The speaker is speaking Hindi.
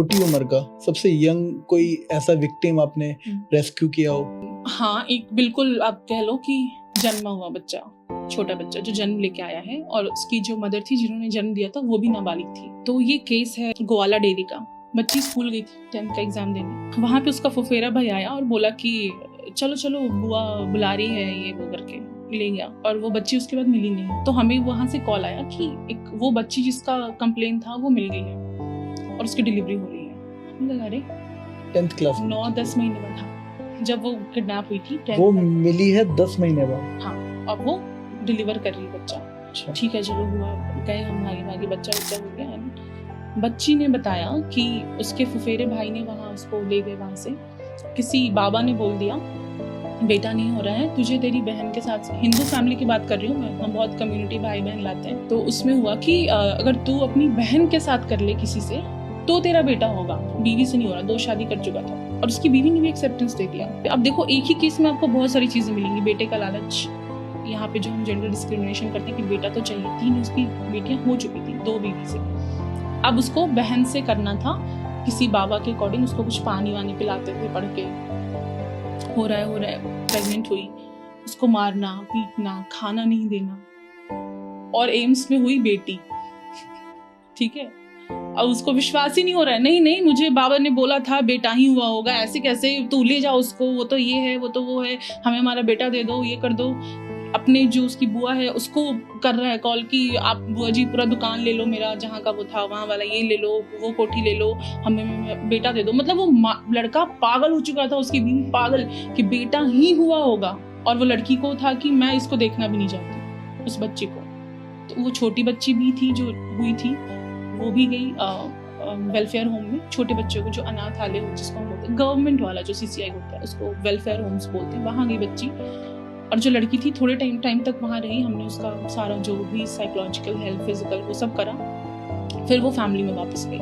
छोटी उम्र का सबसे यंग कोई ऐसा विक्टिम आपने रेस्क्यू किया हो? हाँ, एक बिल्कुल आप कह लो कि जन्मा हुआ बच्चा, छोटा बच्चा जो जन्म लेके आया है, और उसकी जो मदर थी जिन्होंने जन्म दिया था वो भी नाबालिग थी। तो ये केस है ग्वाला डेयरी का। बच्ची स्कूल गई थी 10th का एग्जाम देने। वहाँ पे उसका फुफेरा भाई आया और बोला कि चलो चलो बुआ बुला रही है, ये वो करके ले गया, और वो बच्ची उसके बाद मिली नहीं। तो हमें वहाँ से कॉल आया कि एक वो बच्ची जिसका कंप्लेन था वो मिल गई है और उसकी डिलीवरी हो रही है। अरे 10th क्लास में 9-10 महीने में था जब वो किडनैप हुई थी। वो मिली है 10 महीने बाद। हाँ, अब वो डिलीवर कर रही है बच्चा। अच्छा। ठीक है, चलो हुआ, गए हम भागे बच्चा हो गया। बच्ची ने बताया कि उसके फुफेरे भाई ने वहाँ उसको ले गए, वहाँ से किसी बाबा ने बोल दिया बेटा नहीं हो रहा है, तुझे तेरी बहन के साथ, हिंदू फैमिली की बात कर रही हूँ मैं, हम बहुत कम्युनिटी भाई बहन लाते हैं, तो उसमें हुआ कि अगर तू अपनी बहन के साथ कर ले किसी से तो तेरा बेटा होगा, बीवी से नहीं हो रहा। 2 शादी कर चुका था और उसकी बीवी ने भी एक्सेप्टेंस दे दिया। अब देखो, एक ही केस में आपको बहुत सारी चीजें मिलेंगी। बेटे का लालच, यहाँ पे जो हम जेंडर डिस्क्रिमिनेशन करते हैं कि बेटा तो चाहिए, 3 उसकी बेटियां हो चुकी थी 2 बीवी से, अब उसको बहन से करना था किसी बाबा के अकॉर्डिंग। उसको कुछ पानी वानी पिलाते थे पढ़ के, हो रहा है, प्रेग्नेंट हुई, उसको मारना पीटना, खाना नहीं देना, और एम्स में हुई बेटी। ठीक है, अब उसको विश्वास ही नहीं हो रहा है, नहीं मुझे बाबा ने बोला था बेटा ही हुआ होगा, ऐसे कैसे, तू ले जाओ उसको, वो तो ये है, वो तो वो है, हमें हमारा बेटा दे दो, ये कर दो। अपने जो उसकी बुआ है उसको कर रहा है कॉल कि आप बुआ जी पूरा दुकान ले लो मेरा, जहाँ का वो था वहाँ वाला, ये ले लो, वो कोठी ले लो, हमें बेटा दे दो। मतलब वो लड़का पागल हो चुका था, उसकी बीवी पागल कि बेटा ही हुआ होगा, और वो लड़की को था कि मैं इसको देखना भी नहीं चाहती, उस बच्चे को। तो वो छोटी बच्ची भी थी जो हुई थी, वो भी गई वेलफेयर होम में। छोटे बच्चों को जो अनाथालय जिसको हम बोलते हैं, गवर्नमेंट वाला जो CCI होता है उसको वेलफेयर होम्स बोलते हैं, वहाँ गई बच्ची। और जो लड़की थी थोड़े टाइम तक वहाँ रही, हमने उसका सारा जो भी साइकोलॉजिकल हेल्थ, फिजिकल, वो सब करा, फिर वो फैमिली में वापस गई।